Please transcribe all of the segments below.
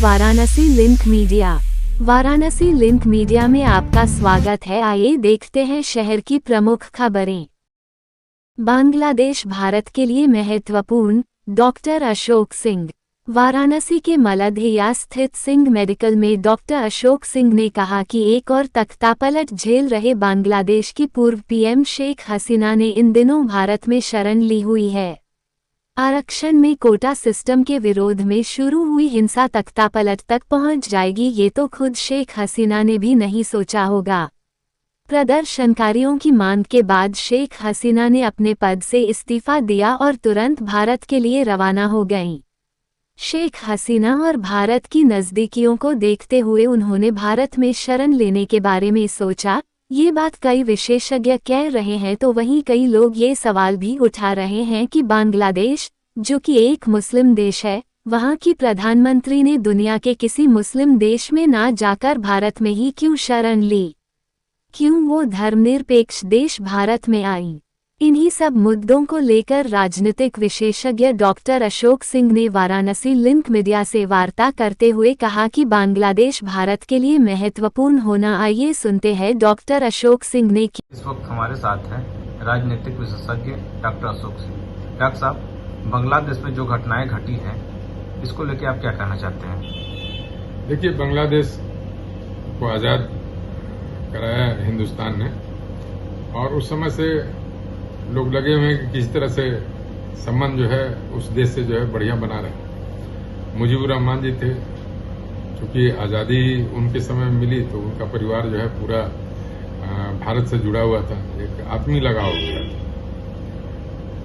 Varanasi link media. Varanasi link media में आपका स्वागत है। आइए देखते हैं शहर की प्रमुख खबरें। बांग्लादेश भारत के लिए महत्वपूर्ण, डॉक्टर अशोक सिंह। वाराणसी के मलदहिया स्थित सिंह मेडिकल में डॉक्टर अशोक सिंह ने कहा कि एक और तख्तापलट झेल रहे बांग्लादेश की पूर्व पीएम शेख हसीना ने इन दिनों भारत में शरण ली हुई है। आरक्षण में कोटा सिस्टम के विरोध में शुरू हुई हिंसा तख्तापलट तक पहुंच जाएगी, ये तो खुद शेख हसीना ने भी नहीं सोचा होगा। प्रदर्शनकारियों की मांग के बाद शेख हसीना ने अपने पद से इस्तीफा दिया और तुरंत भारत के लिए रवाना हो गईं। शेख हसीना और भारत की नज़दीकियों को देखते हुए उन्होंने भारत में शरण लेने के बारे में सोचा। ये बात कई विशेषज्ञ कह रहे हैं, तो वहीं कई लोग ये सवाल भी उठा रहे हैं कि बांग्लादेश, जो कि एक मुस्लिम देश है, वहाँ की प्रधानमंत्री ने दुनिया के किसी मुस्लिम देश में ना जाकर भारत में ही क्यों शरण ली? क्यों वो धर्मनिरपेक्ष देश भारत में आई? इन्हीं सब मुद्दों को लेकर राजनीतिक विशेषज्ञ डॉक्टर अशोक सिंह ने वाराणसी लिंक मीडिया से वार्ता करते हुए कहा कि बांग्लादेश भारत के लिए महत्वपूर्ण होना। आइए सुनते हैं डॉक्टर अशोक सिंह ने। इस वक्त हमारे साथ हैं राजनीतिक विशेषज्ञ डॉक्टर अशोक सिंह। डॉक्टर साहब, बांग्लादेश में जो घटनाएं घटी हैं, इसको लेकर आप क्या कहना चाहते हैं? देखिए, बांग्लादेश को आज़ाद कराया हिंदुस्तान ने, और उस समय से लोग लगे हुए हैं कि किसी तरह से संबंध जो है उस देश से जो है बढ़िया बना रहे। मुजीबुर रहमान जी थे, चूंकि आज़ादी उनके समय में मिली तो उनका परिवार जो है पूरा भारत से जुड़ा हुआ था, एक आत्मीय लगाव हो गया था,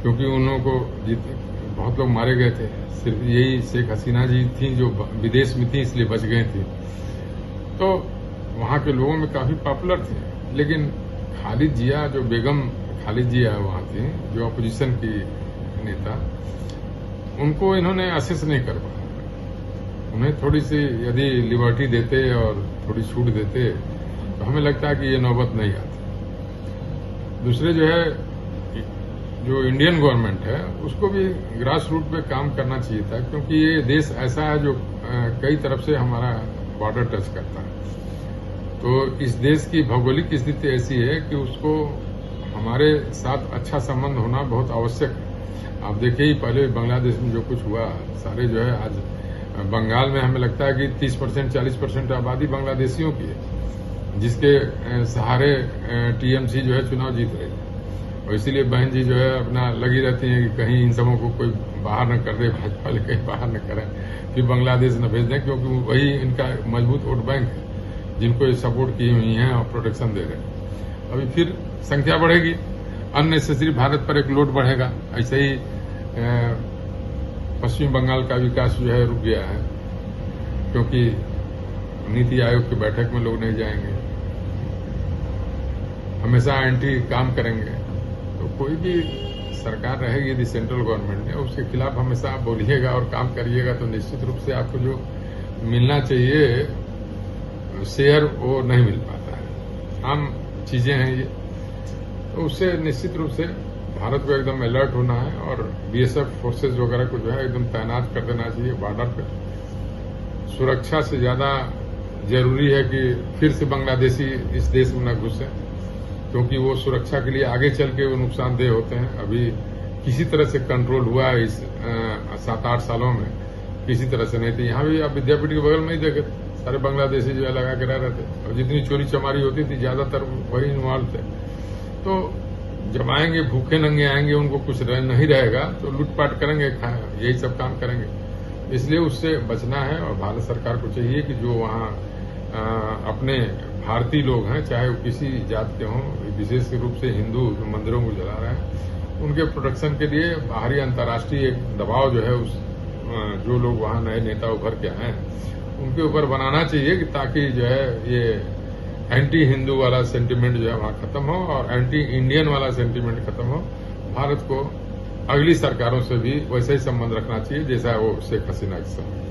क्योंकि उन लोगों को बहुत लोग मारे गए थे। सिर्फ यही शेख हसीना जी थी जो विदेश में थी, इसलिए बच गए थे। तो वहाँ के लोगों में काफी पॉपुलर थे, लेकिन खालिद जिया, जो बेगम खालिद जिया वहाँ थी, जो अपोजिशन की नेता, उनको इन्होंने असेस नहीं कर पाया। उन्हें थोड़ी सी यदि लिबर्टी देते और थोड़ी छूट देते तो हमें लगता है कि ये नौबत नहीं आती। दूसरे जो है, जो इंडियन गवर्नमेंट है, उसको भी ग्रास रूट पे काम करना चाहिए था, क्योंकि ये देश ऐसा है जो कई तरफ से हमारा बॉर्डर टच करता है। तो इस देश की भौगोलिक स्थिति ऐसी है कि उसको हमारे साथ अच्छा संबंध होना बहुत आवश्यक है। आप देखिए ही पहले बांग्लादेश में जो कुछ हुआ, सारे जो है आज बंगाल में हमें लगता है कि 30% 40% आबादी बांग्लादेशियों की है, जिसके सहारे टीएमसी जो है चुनाव जीत रही है। और इसीलिए बहन जी जो है अपना लगी रहती हैं कि कहीं इन सबों को कोई बाहर न कर दे, भाजपा वाले कहीं बाहर न करें, फिर बांग्लादेश न भेज दें, क्योंकि वही इनका मजबूत वोट बैंक है, जिनको ये सपोर्ट की हुई हैं और प्रोटेक्शन दे रहे हैं। अभी फिर संख्या बढ़ेगी, अननेसेसरी भारत पर एक लोड बढ़ेगा। ऐसे ही पश्चिम बंगाल का विकास जो है रुक गया है, क्योंकि नीति आयोग की बैठक में लोग नहीं जाएंगे, हमेशा एंटी काम करेंगे। तो कोई भी सरकार रहेगी यदि सेंट्रल गवर्नमेंट ने, उसके खिलाफ हमेशा आप बोलिएगा और काम करिएगा, तो निश्चित रूप से आपको जो मिलना चाहिए शेयर वो नहीं मिल पाता है। आम चीजें हैं ये, तो उससे निश्चित रूप से भारत को एकदम अलर्ट होना है और बीएसएफ फोर्सेज वगैरह को जो है एकदम तैनात कर देना चाहिए बॉर्डर पर। सुरक्षा से ज्यादा जरूरी है कि फिर से बांग्लादेशी इस देश में न घुसे, क्योंकि वो सुरक्षा के लिए आगे चल के वो नुकसानदेह होते हैं। अभी किसी तरह से कंट्रोल हुआ है इस 7-8 सालों में, किसी तरह से नहीं थी। यहाँ भी आप विद्यापीठ के बगल में ही देखे, सारे बांग्लादेशी जो है लगा के रह रहे थे, और जितनी चोरी चमारी होती थी ज्यादातर वही इन्वॉल्व थे। तो जब आएंगे भूखे नंगे आएंगे, उनको कुछ नहीं रहेगा तो लूटपाट करेंगे, यही सब काम करेंगे। इसलिए उससे बचना है, और भारत सरकार को चाहिए कि जो वहाँ अपने भारतीय लोग हैं, चाहे वो किसी जात के हों, विशेष रूप से हिंदू जो मंदिरों को जला रहे हैं, उनके प्रोटेक्शन के लिए बाहरी अंतर्राष्ट्रीय एक दबाव जो है उस जो लोग वहाँ नए नेता उभर के आए हैं उनके ऊपर बनाना चाहिए, कि ताकि जो है ये एंटी हिंदू वाला सेंटीमेंट जो है वहाँ खत्म हो और एंटी इंडियन वाला सेंटीमेंट खत्म हो। भारत को अगली सरकारों से भी वैसा ही संबंध रखना चाहिए जैसा वो शेख हसीना के साथ।